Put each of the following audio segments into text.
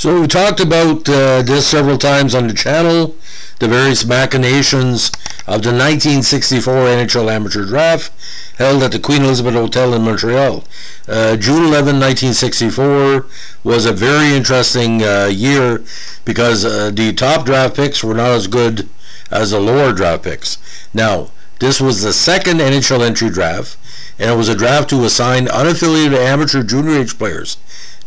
So we talked about this several times on the channel, the various machinations of the 1964 NHL Amateur Draft held at the Queen Elizabeth Hotel in Montreal. June 11, 1964 was a very interesting year because the top draft picks were not as good as the lower draft picks. Now, this was the second NHL entry draft, and it was a draft to assign unaffiliated amateur junior age players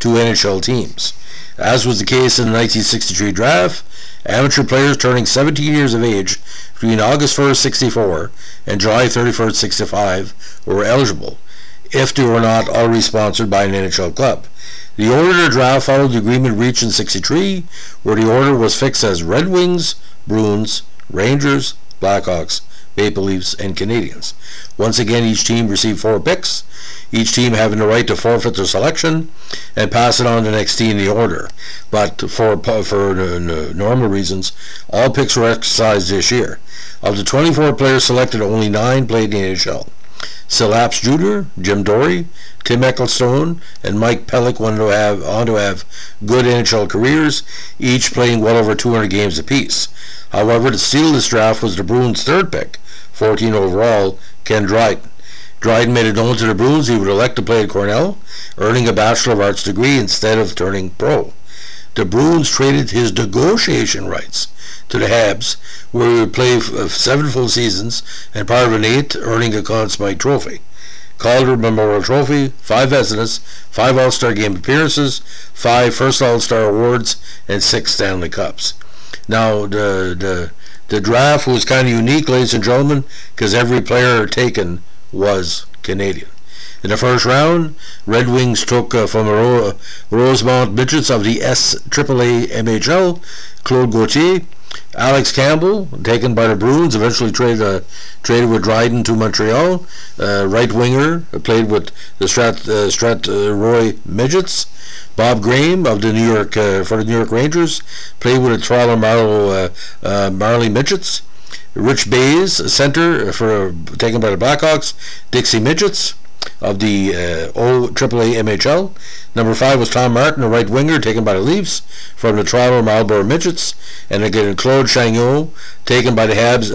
to NHL teams. As was the case in the 1963 draft, amateur players turning 17 years of age between August 1st, 64 and July 31st, 65 were eligible, if they were not already sponsored by an NHL club. The order of the draft followed the agreement reached in 63, where the order was fixed as Red Wings, Bruins, Rangers, Blackhawks, Maple Leafs, and Canadiens. Once again, each team received 4 picks, each team having the right to forfeit their selection and pass it on to the next team in the order. But for normal reasons, all picks were exercised this year. Of the 24 players selected, only 9 played in the NHL. Silaps Jr., Jim Dory, Tim Ecclestone, and Mike Pellick went on to have good NHL careers, each playing well over 200 games apiece. However, to steal this draft was the Bruins' third pick, 14 overall, Ken Dryden. Dryden made it known to the Bruins he would elect to play at Cornell, earning a Bachelor of Arts degree instead of turning pro. The Bruins traded his negotiation rights to the Habs, where he would play 7 full seasons and part of an 8th, earning a Conn Smythe Trophy, Calder Memorial Trophy, 5 Vezinas, 5 All-Star Game appearances, 5 First All-Star Awards, and 6 Stanley Cups. Now, the draft was kind of unique, ladies and gentlemen, because every player taken was Canadian. In the first round, Red Wings took from the Rosemont Midgets of the SAAA MHL, Claude Gauthier. Alex Campbell, taken by the Bruins, eventually traded with Dryden to Montreal. Right winger, played with the Strathroy Midgets. Bob Graham of the for the New York Rangers, played with the Toronto Marley Midgets. Rich Bays, center, taken by the Blackhawks. Dixie Midgets of the AAA MHL. Number 5 was Tom Martin, a right winger, taken by the Leafs from the Toronto Marlborough Midgets, and again Claude Chagnon, taken by the Habs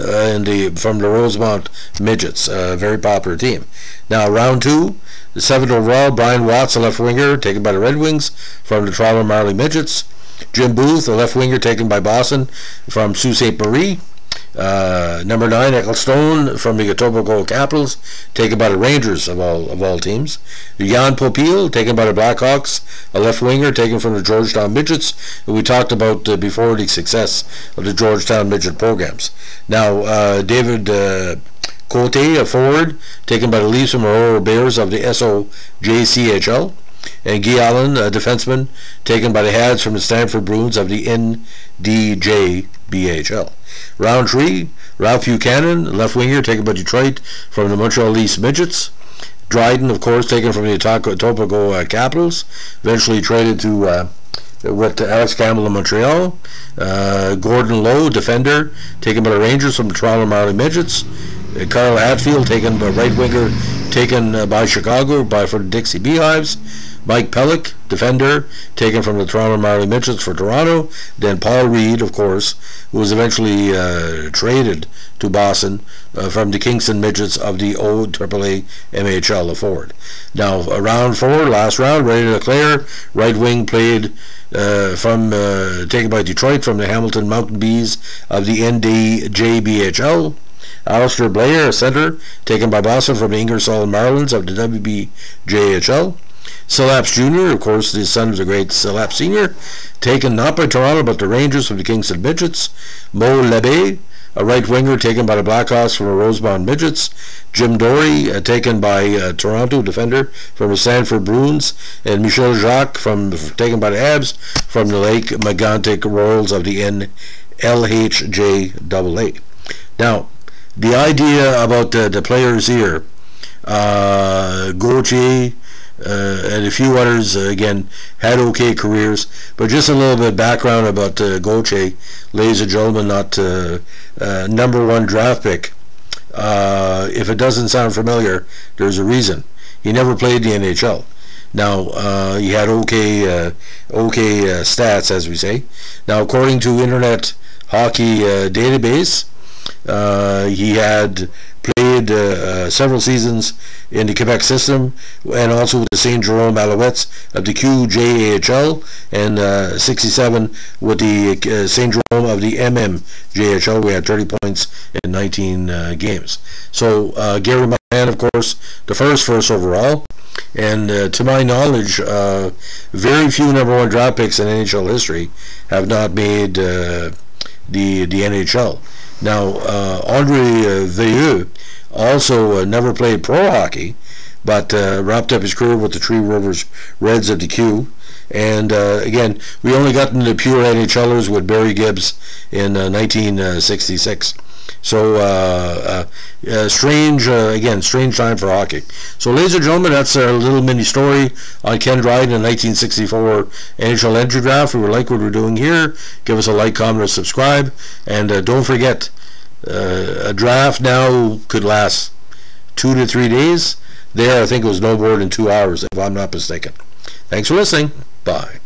from the Rosemont Midgets, a very popular team. Now round 2, the 7th overall, Brian Watts, a left winger, taken by the Red Wings from the Toronto Marley Midgets. Jim Booth, a left winger, taken by Boston from Sault Ste. Marie. Number 9, Ecclestone from the Etobicoke Capitals, taken by the Rangers of all teams. Jan Popiel, taken by the Blackhawks, a left winger, taken from the Georgetown Midgets. We talked about before the success of the Georgetown Midget programs. Now, David Cote, a forward, taken by the Leafs and Aurora Bears of the SOJCHL. And Guy Allen, a defenseman, taken by the Habs from the Stanford Bruins of the NDJBHL. Round 3, Ralph Buchanan, left winger, taken by Detroit from the Montreal Leafs Midgets. Dryden, of course, taken from the Etobicoke Capitals, eventually traded to with Alex Campbell in Montreal. Gordon Lowe, defender, taken by the Rangers from the Toronto Marley Midgets. Carl Hatfield, taken by right winger, taken by Chicago for the Dixie Beehives. Mike Pellick, defender, taken from the Toronto Marley Midgets for Toronto. Then Paul Reed, of course, who was eventually traded to Boston from the Kingston Midgets of the AAA MHL, a forward. Now, round 4, last round, ready to declare. Right wing played taken by Detroit from the Hamilton Mountain Bees of the NDJBHL. Alistair Blair, a center, taken by Boston from the Ingersoll Marlins of the WBJHL. Silaps Jr., of course, the son of the great Silaps Sr., taken not by Toronto but the Rangers from the Kingston Midgets. Mo Lebe, a right winger, taken by the Blackhawks from the Rosemont Midgets. Jim Dory, taken by Toronto, defender from the Stanford Bruins. And Michel Jacques, taken by the Habs from the Lake Megantic Royals of the LHJAA. Now, the idea about the players here, Gauthier and a few others, again, had okay careers, but just a little bit of background about Gauthier, ladies and gentlemen, not number 1 draft pick. If it doesn't sound familiar, there's a reason. He never played the NHL. Now, he had okay stats, as we say. Now, according to Internet Hockey Database, he had played several seasons in the Quebec system, and also with the St. Jerome Alouettes of the QJAHL, and 67 with the St. Jerome of the MMJHL. We had 30 points in 19 games. So Gary McMahon, of course, the first overall. And to my knowledge, very few number one draft picks in NHL history have not made the NHL. Now, Andre Veilleux also never played pro hockey, but wrapped up his career with the Three Rivers Reds of the Q. And again, we only got into the pure NHLers with Barry Gibbs in 1966. So strange time for hockey. So, ladies and gentlemen, that's a little mini story on Ken Dryden in 1964 NHL entry draft. If you like what we're doing here, give us a like, comment, or subscribe. And don't forget, a draft now could last 2 to 3 days. There, I think it was no more than 2 hours, if I'm not mistaken. Thanks for listening. Bye.